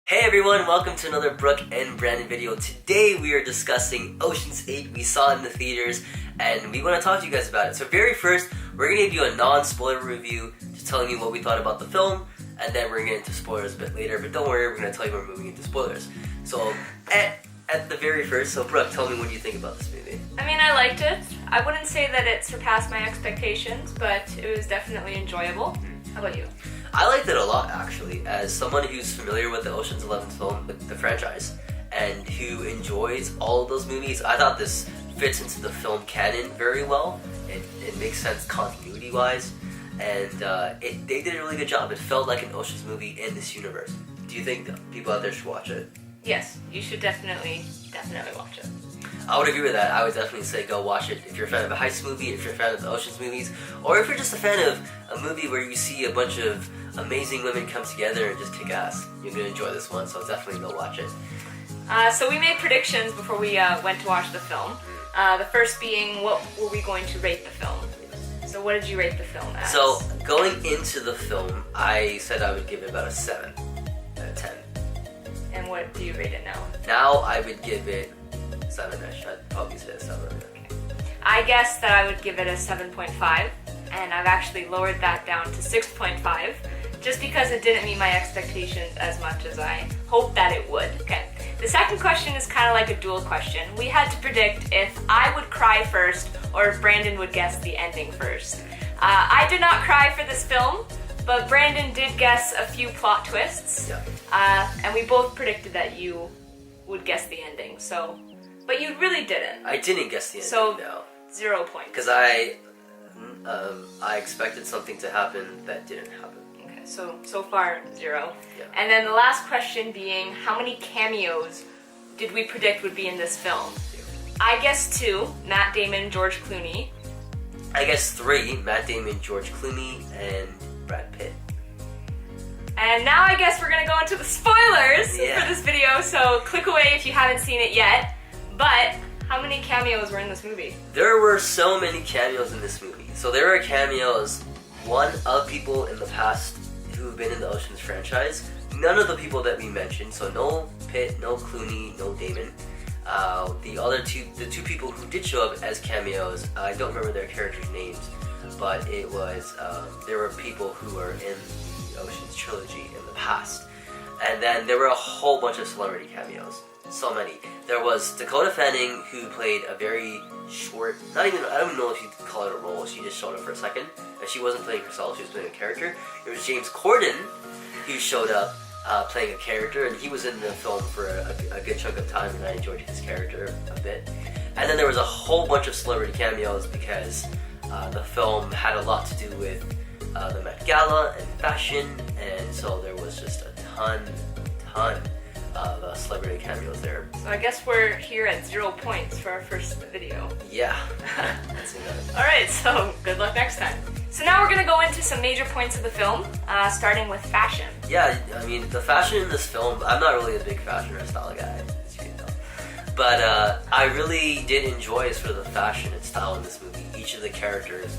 Hey everyone, welcome to another Brooke and Brandon video. Today we are discussing Ocean's 8. We saw it in the theaters and we want to talk to you guys about it. So very first, we're going to give you a non-spoiler review, just telling you what we thought about the film, and then we're going to get into spoilers a bit later, but don't worry, we're going to tell you we're moving into spoilers. So at the very first, so Brooke, tell me what you think about this movie. I mean, I liked it. I wouldn't say that it surpassed my expectations, but it was definitely enjoyable. How about you? I liked it a lot, actually. As someone who's familiar with the Ocean's 11 film, the franchise, and who enjoys all of those movies, I thought this fits into the film canon very well. It makes sense continuity-wise, and they did a really good job. It felt like an Ocean's movie in this universe. Do you think that people out there should watch it? Yes, you should definitely watch it. I would agree with that. I would definitely say go watch it if you're a fan of a heist movie, if you're a fan of the Ocean's movies, or if you're just a fan of a movie where you see a bunch of amazing women come together and just kick ass. You're going to enjoy this one, so definitely go watch it. So we made predictions before we went to watch the film. The first being, what were we going to rate the film? So what did you rate the film as? So going into the film, I said I would give it about a 7 out of 10. And what do you rate it now? Now I would give it 7-ish. I'd probably say a 7. Okay. I guess that I would give it a 7.5, and I've actually lowered that down to 6.5, just because it didn't meet my expectations as much as I hoped that it would. Okay. The second question is kind of like a dual question. We had to predict if I would cry first or if Brandon would guess the ending first. I did not cry for this film, but Brandon did guess a few plot twists. Yeah. And we both predicted that you would guess the ending. So, but you really didn't. I didn't guess the ending, So, no. 0 points. Because I expected something to happen that didn't happen. Okay, so far 0. Yeah. And then the last question being, how many cameos did we predict would be in this film? I guess 2, Matt Damon, George Clooney. I guess 3, Matt Damon, George Clooney, and Brad Pitt. And now I guess we're gonna go into the spoilers Yeah. for this video, so click away if you haven't seen it yet. But how many cameos were in this movie? There were so many cameos in this movie. So there are cameos, one, of people in the past who've been in the Ocean's franchise. None of the people that we mentioned, so no Pitt, no Clooney, no Damon. The two people who did show up as cameos, I don't remember their characters' names, but it was, there were people who were in the Ocean's trilogy in the past. And then there were a whole bunch of celebrity cameos. So many. There was Dakota Fanning, who played a very short, I don't even know if you'd call it a role, she just showed up for a second, and she wasn't playing herself, she was playing a character. There was James Corden, who showed up playing a character, and he was in the film for a good chunk of time, and I enjoyed his character a bit. And then there was a whole bunch of celebrity cameos, because the film had a lot to do with the Met Gala and fashion, and so there was just a ton of celebrity cameos there. So I guess we're here at 0 points for our first video. Yeah. That's it. Alright, so good luck next time. So now we're gonna go into some major points of the film, starting with fashion. Yeah, I mean, the fashion in this film, I'm not really a big fashion or style guy, as you can tell. But I really did enjoy sort of the fashion and style in this movie. Each of the characters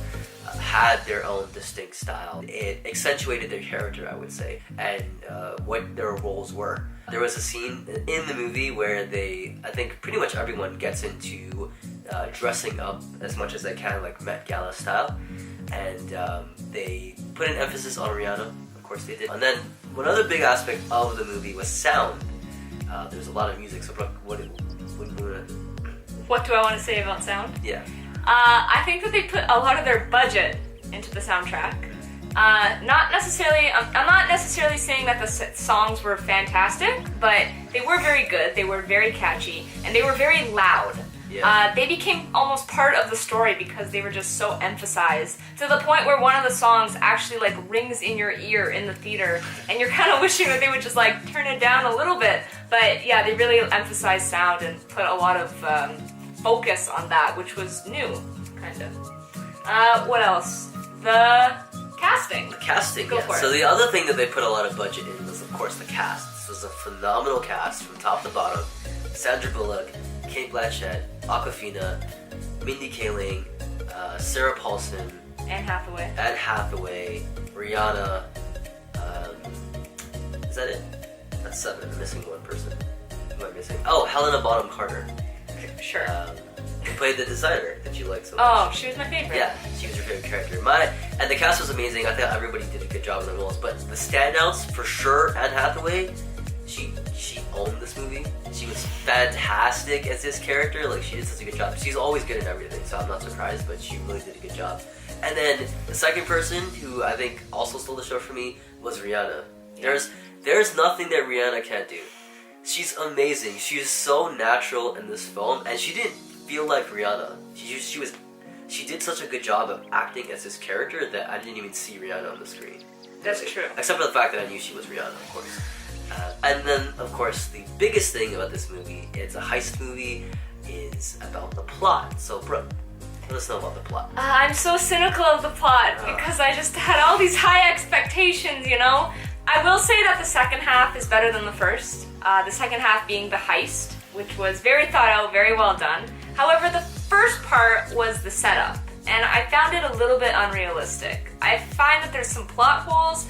had their own distinct style. It accentuated their character, I would say, and what their roles were. There was a scene in the movie where I think pretty much everyone gets into dressing up as much as they can, like Met Gala style, and they put an emphasis on Rihanna, of course they did. And then one other big aspect of the movie was sound. There's a lot of music, so Brooke, what do I want to say about sound? Yeah. I think that they put a lot of their budget into the soundtrack. I'm not necessarily saying that the songs were fantastic, but they were very good, they were very catchy, and they were very loud. Yeah. They became almost part of the story because they were just so emphasized, to the point where one of the songs actually like rings in your ear in the theater, and you're kind of wishing that they would just like turn it down a little bit. But yeah, they really emphasized sound and put a lot of focus on that, which was new, kind of. What else? The casting. The casting, Go yeah. for it. So the other thing that they put a lot of budget in was, of course, the cast. This was a phenomenal cast from top to bottom. Sandra Bullock, Kate Blanchett, Awkwafina, Mindy Kaling, Sarah Paulson, Anne Hathaway, Rihanna. Is that it? That's 7. I'm missing one person. Who am I missing? Oh, Helena Bonham Carter. Sure. Who played the designer that you like so much. Oh, she was my favorite. Yeah, she was your favorite character. And the cast was amazing. I thought everybody did a good job in the roles. But the standouts, for sure, Anne Hathaway, she owned this movie. She was fantastic as this character. Like, she did such a good job. She's always good at everything, so I'm not surprised, but she really did a good job. And then the second person, who I think also stole the show for me, was Rihanna. There's nothing that Rihanna can't do. She's amazing. She's so natural in this film, and she didn't feel like Rihanna. She did such a good job of acting as this character that I didn't even see Rihanna on the screen. That's true. Except for the fact that I knew she was Rihanna, of course. And then, of course, the biggest thing about this movie, it's a heist movie, is about the plot. So, Brooke, let us know about the plot. I'm so cynical of the plot because I just had all these high expectations, you know? I will say that the second half is better than the first. The second half being the heist, which was very thought out, very well done. However, the first part was the setup, and I found it a little bit unrealistic. I find that there's some plot holes,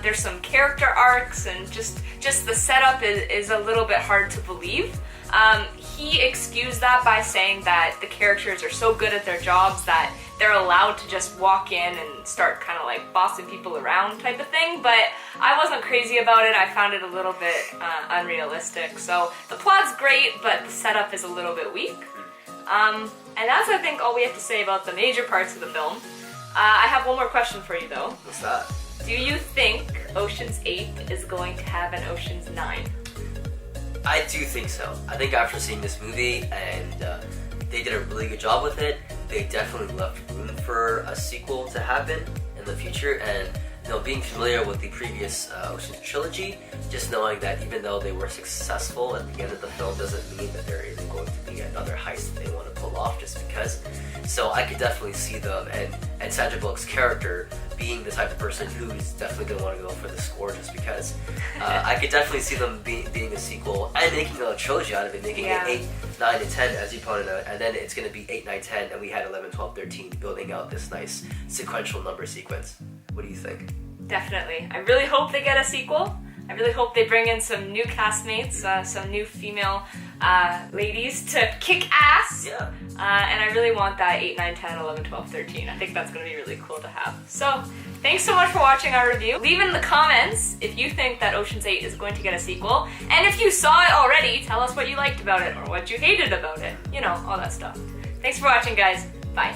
there's some character arcs, and just the setup is a little bit hard to believe. He excused that by saying that the characters are so good at their jobs that they're allowed to just walk in and start kind of like bossing people around type of thing, but I wasn't crazy about it. I found it a little bit unrealistic. So the plot's great, but the setup is a little bit weak. And that's, I think, all we have to say about the major parts of the film. I have one more question for you, though. What's that? Do you think Ocean's 8 is going to have an Ocean's 9? I do think so. I think after seeing this movie, and they did a really good job with it, they definitely left room for a sequel to happen in the future. And being familiar with the previous Ocean's trilogy, just knowing that even though they were successful at the end of the film doesn't mean that there isn't going to be another heist that they want to pull off just because. So I could definitely see them, and Sandra Bullock's character being the type of person who is definitely going to want to go for the score just because. I could definitely see them being a sequel and making a trilogy out of it, making it 8, 9, and 10 as you pointed out, and then it's going to be 8, 9, 10, and we had 11, 12, 13 building out this nice sequential number sequence. What do you think? Definitely. I really hope they get a sequel. I really hope they bring in some new castmates, some new female ladies to kick ass. Yeah. And I really want that 8, 9, 10, 11, 12, 13. I think that's going to be really cool to have. So, thanks so much for watching our review. Leave in the comments if you think that Ocean's 8 is going to get a sequel. And if you saw it already, tell us what you liked about it or what you hated about it. You know, all that stuff. Thanks for watching, guys. Bye.